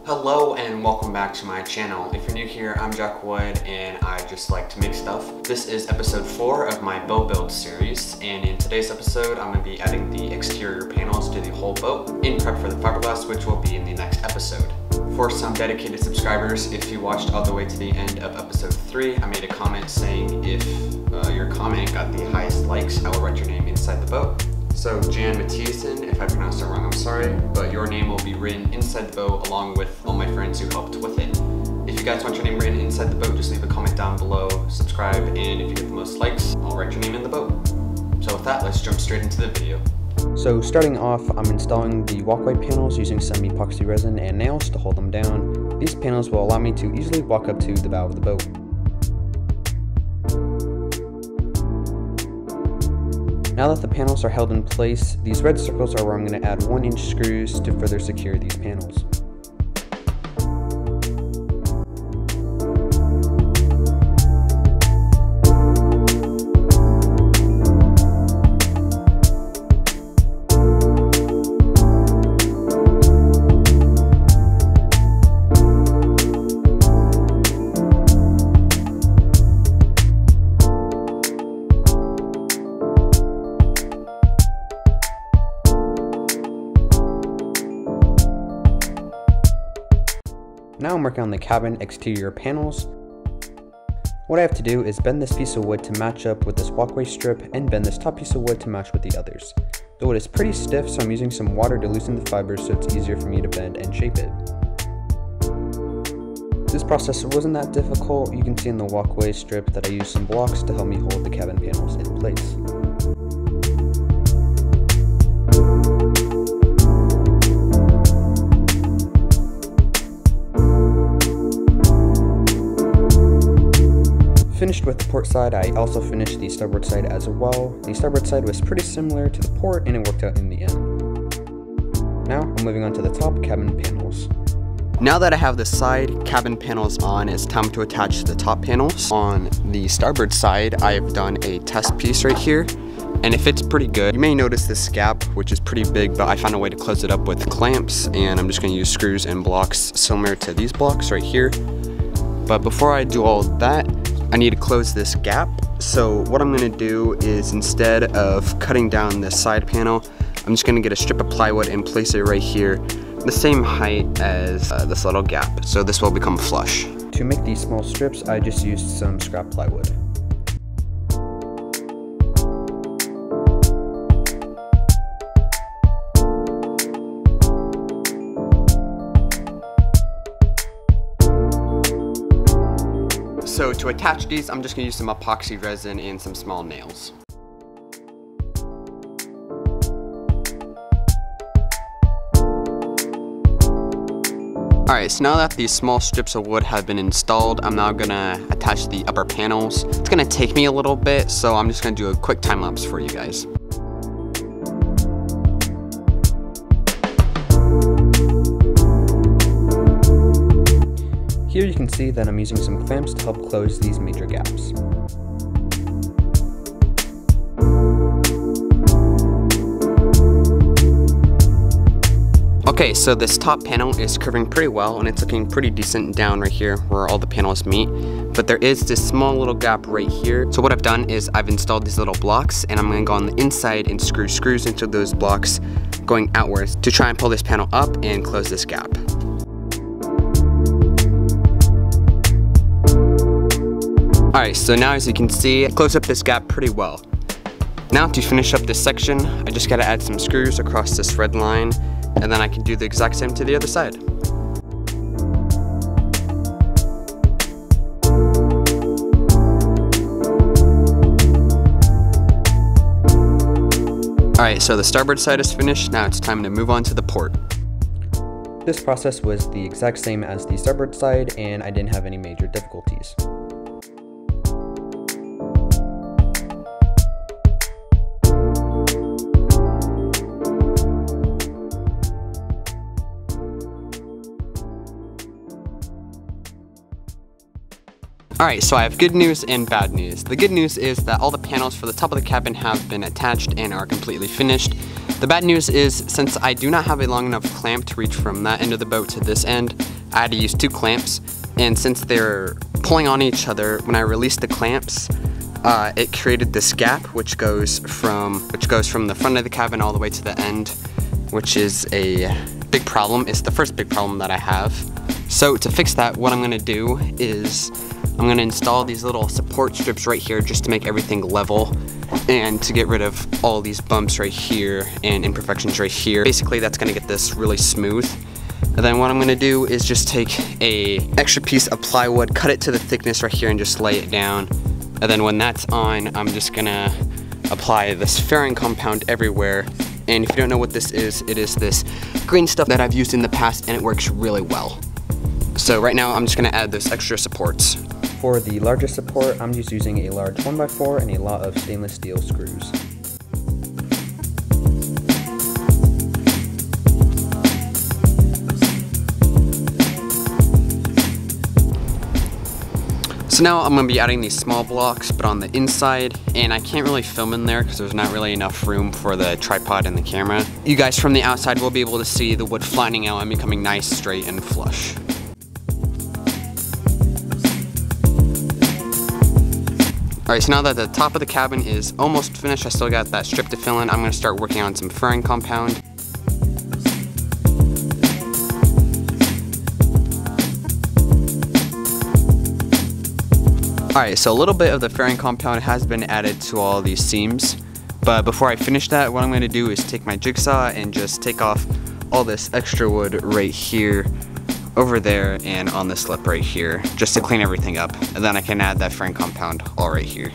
Hello and welcome back to my channel. If you're new here, I'm Jack Wood and I just like to make stuff. This is episode 4 of my boat build series, and in today's episode I'm going to be adding the exterior panels to the whole boat in prep for the fiberglass, which will be in the next episode. For some dedicated subscribers, if you watched all the way to the end of episode 3, I made a comment saying if your comment got the highest likes, I will write your name inside the boat. So Jan Matthiesen, if I pronounced it wrong, I'm sorry, but your name will be written inside the boat along with all my friends who helped with it. If you guys want your name written inside the boat, just leave a comment down below, subscribe, and if you get the most likes, I'll write your name in the boat. So with that, let's jump straight into the video. So starting off, I'm installing the walkway panels using some epoxy resin and nails to hold them down. These panels will allow me to easily walk up to the bow of the boat. Now that the panels are held in place, these red circles are where I'm going to add 1-inch screws to further secure these panels. Now I'm working on the cabin exterior panels. What I have to do is bend this piece of wood to match up with this walkway strip and bend this top piece of wood to match with the others. The wood is pretty stiff, so I'm using some water to loosen the fibers so it's easier for me to bend and shape it. This process wasn't that difficult. You can see in the walkway strip that I used some blocks to help me hold the cabin panels in place. Finished with the port side, I also finished the starboard side as well. The starboard side was pretty similar to the port and it worked out in the end. Now I'm moving on to the top cabin panels. Now that I have the side cabin panels on, it's time to attach the top panels. On the starboard side, I've done a test piece right here, and it fits pretty good. You may notice this gap, which is pretty big, but I found a way to close it up with clamps, and I'm just going to use screws and blocks similar to these blocks right here. But before I do all that, I need to close this gap. So what I'm gonna do is, instead of cutting down this side panel, I'm just gonna get a strip of plywood and place it right here, the same height as this little gap. So this will become flush. To make these small strips, I just used some scrap plywood. So to attach these, I'm just gonna use some epoxy resin and some small nails. Alright, so now that these small strips of wood have been installed, I'm now gonna attach the upper panels. It's gonna take me a little bit, so I'm just gonna do a quick time lapse for you guys. Here you can see that I'm using some clamps to help close these major gaps. Okay, so this top panel is curving pretty well and it's looking pretty decent down right here where all the panels meet. But there is this small little gap right here. So what I've done is I've installed these little blocks and I'm gonna go on the inside and screw screws into those blocks going outwards to try and pull this panel up and close this gap. Alright, so now as you can see, I close up this gap pretty well. Now to finish up this section, I just gotta add some screws across this red line, and then I can do the exact same to the other side. Alright, so the starboard side is finished, now it's time to move on to the port. This process was the exact same as the starboard side and I didn't have any major difficulties. Alright, so I have good news and bad news. The good news is that all the panels for the top of the cabin have been attached and are completely finished. The bad news is, since I do not have a long enough clamp to reach from that end of the boat to this end, I had to use 2 clamps, and since they're pulling on each other, when I released the clamps, it created this gap which goes from the front of the cabin all the way to the end, which is a big problem. It's the first big problem that I have. So to fix that, what I'm gonna do is I'm gonna install these little support strips right here just to make everything level and to get rid of all these bumps right here and imperfections right here. Basically, that's gonna get this really smooth. And then what I'm gonna do is just take a extra piece of plywood, cut it to the thickness right here and just lay it down. And then when that's on, I'm just gonna apply this fairing compound everywhere. And if you don't know what this is, it is this green stuff that I've used in the past and it works really well. So right now I'm just gonna add those extra supports. For the largest support, I'm just using a large 1x4 and a lot of stainless steel screws. So now I'm gonna be adding these small blocks, but on the inside, and I can't really film in there because there's not really enough room for the tripod and the camera. You guys from the outside will be able to see the wood flattening out and becoming nice, straight, and flush. Alright, so now that the top of the cabin is almost finished, I still got that strip to fill in, I'm gonna start working on some fairing compound. Alright, so a little bit of the fairing compound has been added to all these seams, but before I finish that, what I'm going to do is take my jigsaw and just take off all this extra wood right here, over there, and on this lip right here, just to clean everything up, and then I can add that fairing compound all right here.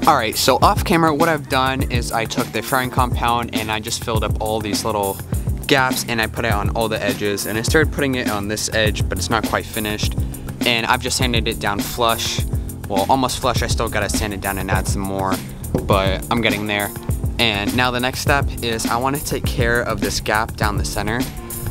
Alright, so off camera what I've done is I took the fairing compound and I just filled up all these little gaps and I put it on all the edges, and I started putting it on this edge, but it's not quite finished, and I've just sanded it down flush. Well, almost flush. I still gotta sand it down and add some more, but I'm getting there. And now the next step is I want to take care of this gap down the center.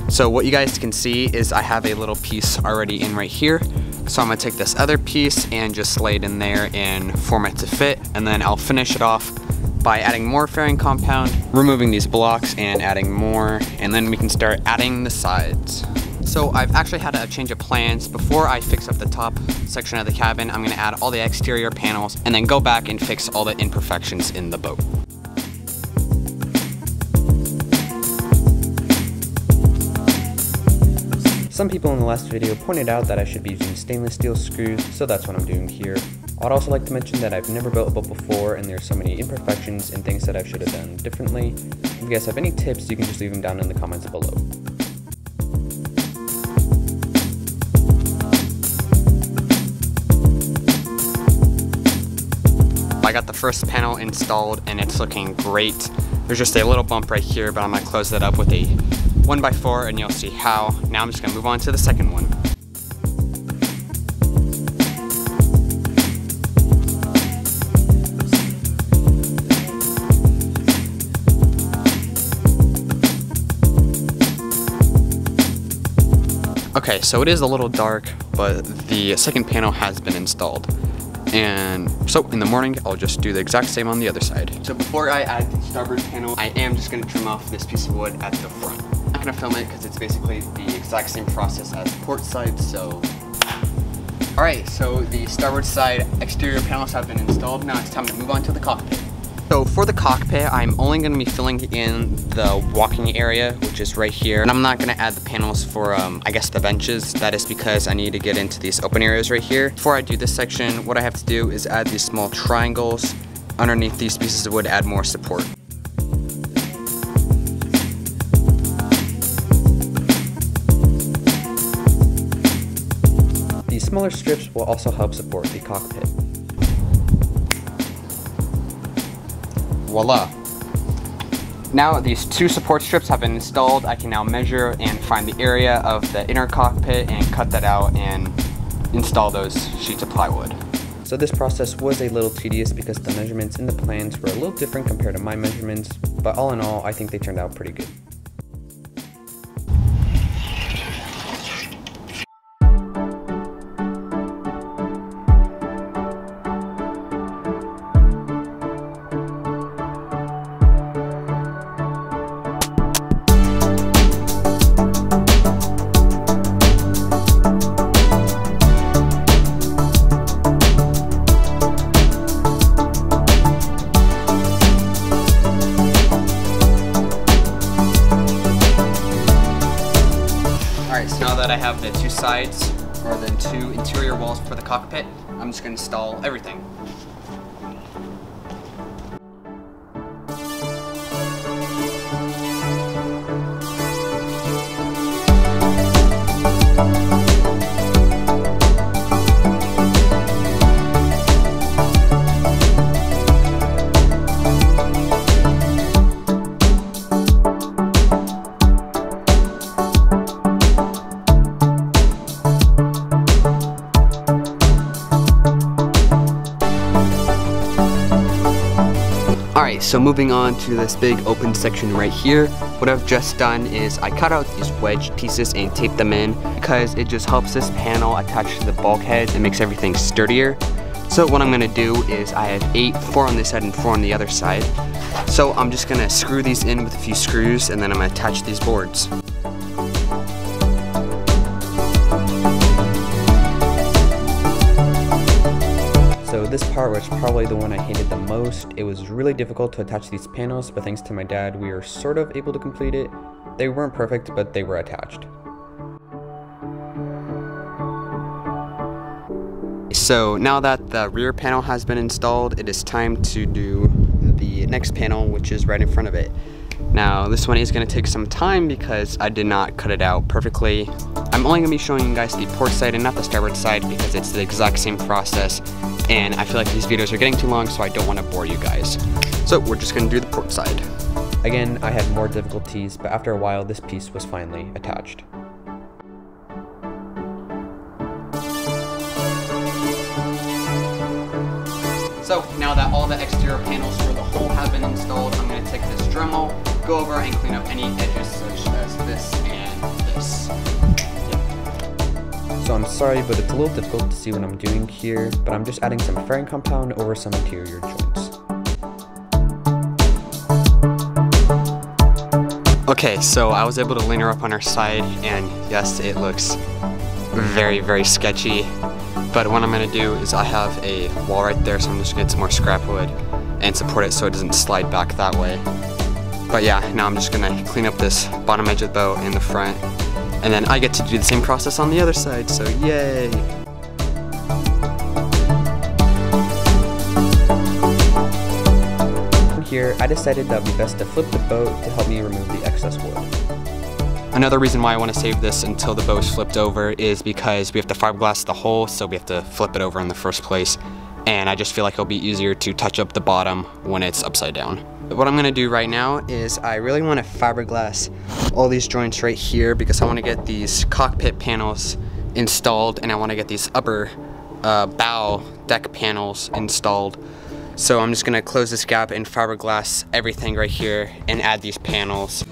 So what you guys can see is I have a little piece already in right here. So I'm gonna take this other piece and just lay it in there and form it to fit, and then I'll finish it off by adding more fairing compound, removing these blocks and adding more, and then we can start adding the sides. So I've actually had a change of plans. Before I fix up the top section of the cabin, I'm gonna add all the exterior panels and then go back and fix all the imperfections in the boat. Some people in the last video pointed out that I should be using stainless steel screws, so that's what I'm doing here. I'd also like to mention that I've never built a boat before and there's so many imperfections and things that I should have done differently. If you guys have any tips, you can just leave them down in the comments below. I got the first panel installed and it's looking great. There's just a little bump right here, but I'm gonna close that up with a 1x4 and you'll see how. Now I'm just gonna move on to the second one. Okay, so it is a little dark, but the second panel has been installed. And so in the morning, I'll just do the exact same on the other side. So before I add the starboard panel, I am just gonna trim off this piece of wood at the front. I'm not gonna film it because it's basically the exact same process as port side, so. All right, so the starboard side exterior panels have been installed. Now it's time to move on to the cockpit. So for the cockpit, I'm only going to be filling in the walking area, which is right here. And I'm not going to add the panels for, I guess, the benches. That is because I need to get into these open areas right here. Before I do this section, what I have to do is add these small triangles underneath these pieces of wood to add more support. These smaller strips will also help support the cockpit. Voila. Now these two support strips have been installed. I can now measure and find the area of the inner cockpit and cut that out and install those sheets of plywood. So this process was a little tedious because the measurements in the plans were a little different compared to my measurements, but all in all, I think they turned out pretty good. Alright, so now that I have the two sides, or the two interior walls for the cockpit, I'm just going to install everything. Alright, so moving on to this big open section right here, what I've just done is I cut out these wedge pieces and taped them in because it just helps this panel attach to the bulkhead and makes everything sturdier. So what I'm going to do is I have 4 on this side and 4 on the other side. So I'm just going to screw these in with a few screws and then I'm going to attach these boards. So this part was probably the one I hated the most. It was really difficult to attach these panels, but thanks to my dad, we were sort of able to complete it. They weren't perfect, but they were attached. So now that the rear panel has been installed, it is time to do the next panel, which is right in front of it. Now this one is going to take some time because I did not cut it out perfectly. I'm only going to be showing you guys the port side and not the starboard side because it's the exact same process, and I feel like these videos are getting too long, so I don't want to bore you guys. So we're just going to do the port side. Again, I had more difficulties, but after a while this piece was finally attached. So now that all the exterior panels for the hull have been installed, I'm going to take this Dremel, go over and clean up any edges such as this and this. So I'm sorry, but it's a little difficult to see what I'm doing here, but I'm just adding some fairing compound over some interior joints. Okay, so I was able to lean her up on her side, and yes, it looks very, very sketchy. But what I'm going to do is I have a wall right there, so I'm just going to get some more scrap wood and support it so it doesn't slide back that way. But yeah, now I'm just going to clean up this bottom edge of the boat and the front. And then I get to do the same process on the other side, so yay! Here, I decided that would be best to flip the boat to help me remove the excess wood. Another reason why I want to save this until the boat is flipped over is because we have to fiberglass the hull, so we have to flip it over in the first place. And I just feel like it'll be easier to touch up the bottom when it's upside down. What I'm going to do right now is I really want to fiberglass all these joints right here because I want to get these cockpit panels installed and I want to get these upper bow deck panels installed. So I'm just going to close this gap and fiberglass everything right here and add these panels.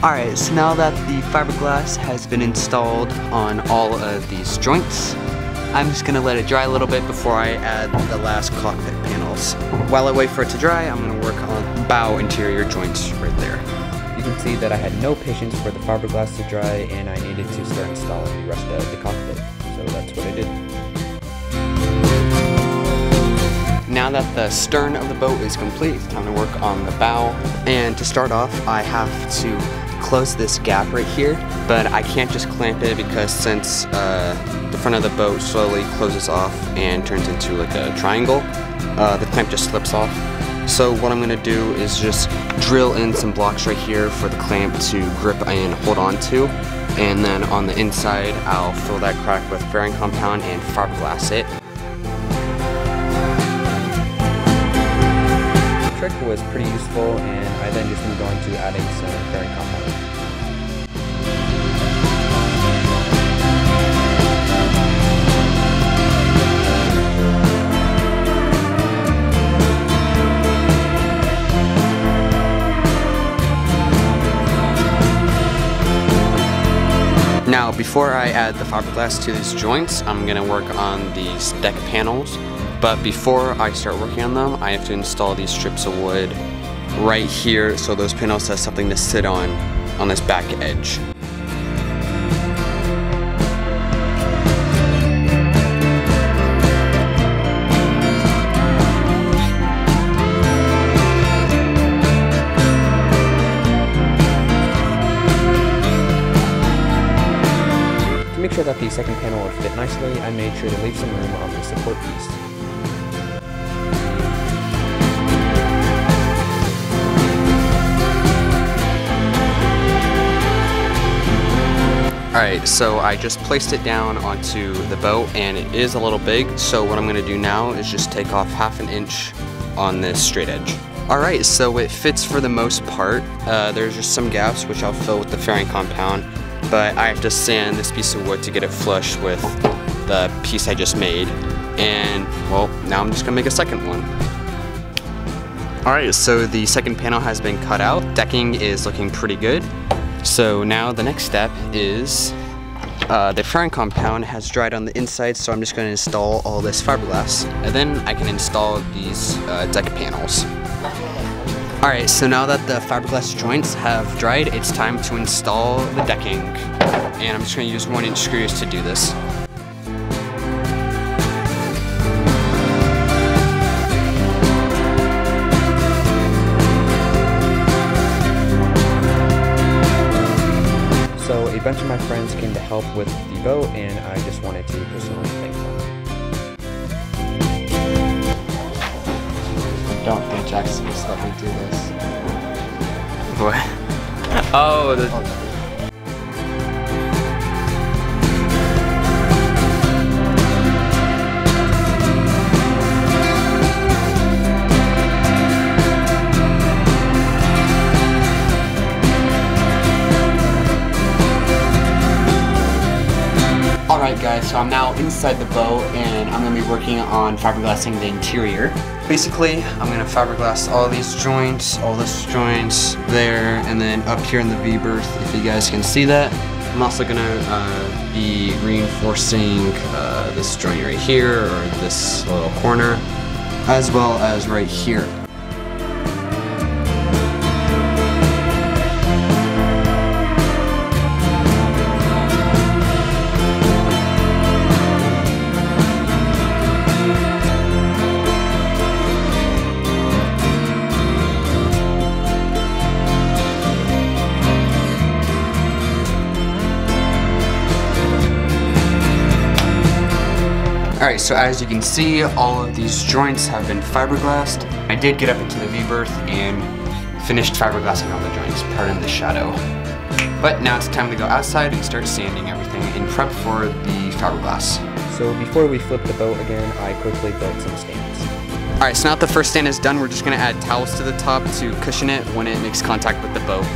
Alright, so now that the fiberglass has been installed on all of these joints, I'm just going to let it dry a little bit before I add the last cockpit panels. While I wait for it to dry, I'm going to work on bow interior joints right there. You can see that I had no patience for the fiberglass to dry and I needed to start installing the rest of the cockpit, so that's what I did. Now that the stern of the boat is complete, it's time to work on the bow. And to start off, I have to close this gap right here, but I can't just clamp it because since the front of the boat slowly closes off and turns into like a triangle, the clamp just slips off. So what I'm going to do is just drill in some blocks right here for the clamp to grip and hold on to, and then on the inside I'll fill that crack with fairing compound and fiberglass it. The trick was pretty useful, and I then just moved on to adding some fairing compound. Now, before I add the fiberglass to these joints, I'm gonna work on these deck panels. But before I start working on them, I have to install these strips of wood right here so those panels have something to sit on this back edge. To make sure that the second panel would fit nicely, I made sure to leave some room on the support piece. Alright, so I just placed it down onto the boat and it is a little big, so what I'm going to do now is just take off 1/2 inch on this straight edge. Alright, so it fits for the most part. There's just some gaps which I'll fill with the fairing compound, but I have to sand this piece of wood to get it flush with the piece I just made. And, well, now I'm just going to make a second one. Alright, so the second panel has been cut out. Decking is looking pretty good. So now the next step is the fairing compound has dried on the inside, so I'm just going to install all this fiberglass. And then I can install these deck panels. Alright, so now that the fiberglass joints have dried, it's time to install the decking. And I'm just going to use 1-inch screws to do this. So a bunch of my friends came to help with the boat, and I just wanted to personally thank them. I don't think Jack's supposed to let me do this. What? Oh, the... Alright guys, so I'm now inside the boat and I'm going to be working on fiberglassing the interior. Basically, I'm going to fiberglass all these joints, all this joints there, and then up here in the V-berth, if you guys can see that. I'm also going to be reinforcing this joint right here, or this little corner, as well as right here. Alright, so as you can see, all of these joints have been fiberglassed. I did get up into the V-berth and finished fiberglassing all the joints, pardon the shadow. But now it's time to go outside and start sanding everything in prep for the fiberglass. So before we flip the boat again, I quickly built some stands. Alright, so now that the first stand is done, we're just going to add towels to the top to cushion it when it makes contact with the boat.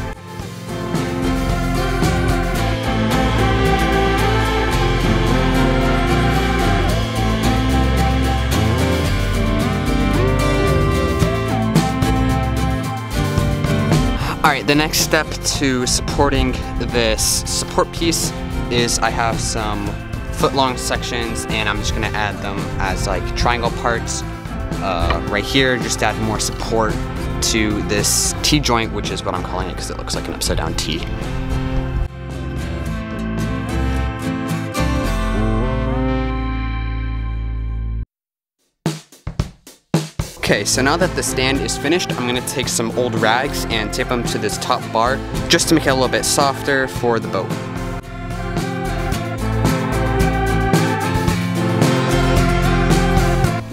Alright, the next step to supporting this support piece is I have some foot-long sections and I'm just going to add them as like triangle parts right here, just to add more support to this T-joint, which is what I'm calling it because it looks like an upside-down T. Okay, so now that the stand is finished, I'm going to take some old rags and tape them to this top bar just to make it a little bit softer for the boat.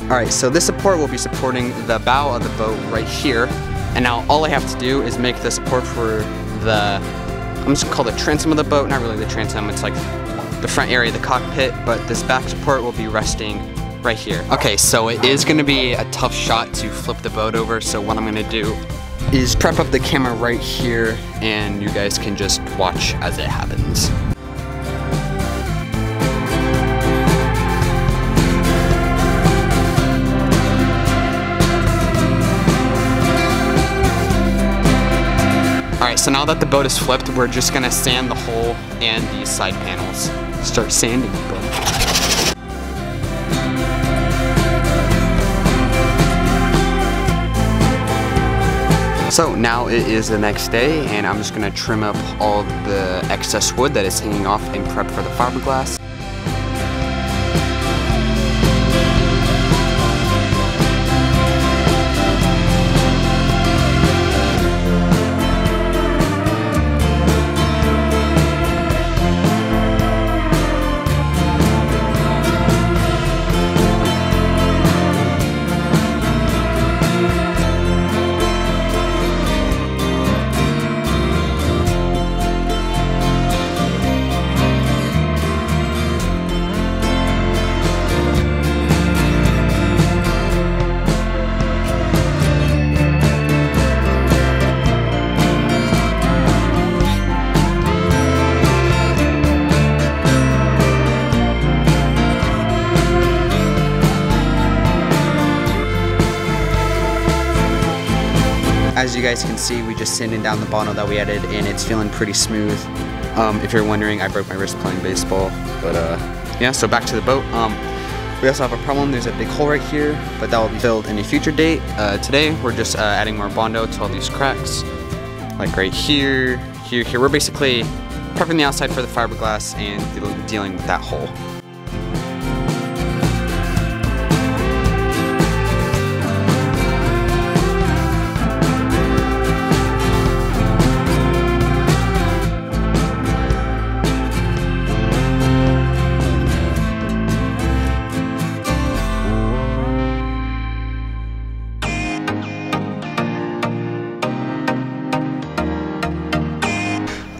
Alright, so this support will be supporting the bow of the boat right here. And now all I have to do is make the support for the, I'm just going to call it the transom of the boat, not really the transom, it's like the front area of the cockpit, but this back support will be resting right here. Okay, so it is gonna be a tough shot to flip the boat over, so what I'm gonna do is prep up the camera right here and you guys can just watch as it happens. Alright, so now that the boat is flipped, we're just gonna sand the hull and these side panels. Start sanding the boat. So now it is the next day and I'm just gonna trim up all the excess wood that is hanging off and prep for the fiberglass. As you guys can see, we just sanded down the bottom that we added and it's feeling pretty smooth. If you're wondering, I broke my wrist playing baseball, but yeah, so back to the boat. We also have a problem, there's a big hole right here, but that will be filled in a future date. Today, we're just adding more Bondo to all these cracks, like right here, here. We're basically prepping the outside for the fiberglass and dealing with that hole.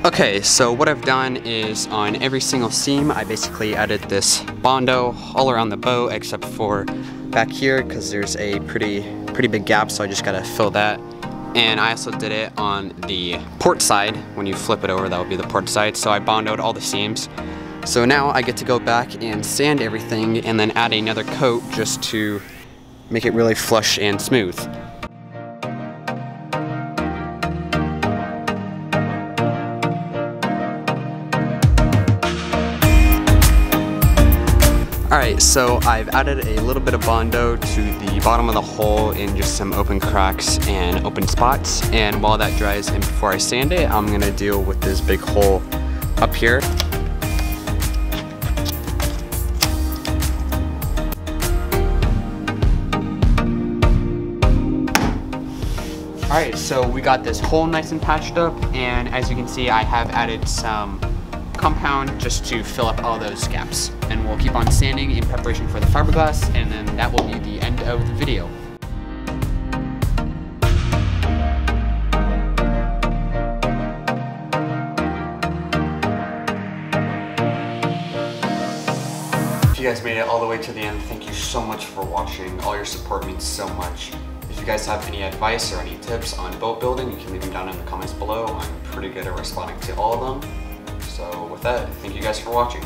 Okay, so what I've done is on every single seam, I basically added this Bondo all around the boat except for back here because there's a pretty big gap, so I just gotta fill that. And I also did it on the port side. When you flip it over, that would be the port side. So I Bondoed all the seams. So now I get to go back and sand everything and then add another coat just to make it really flush and smooth. Alright, so I've added a little bit of Bondo to the bottom of the hull in just some open cracks and open spots. And while that dries and before I sand it, I'm going to deal with this big hole up here. Alright, so we got this hole nice and patched up, and as you can see, I have added some compound just to fill up all those gaps. And we'll keep on sanding in preparation for the fiberglass, and then that will be the end of the video. If you guys made it all the way to the end, thank you so much for watching. All your support means so much. If you guys have any advice or any tips on boat building, you can leave them down in the comments below. I'm pretty good at responding to all of them. So with that, thank you guys for watching.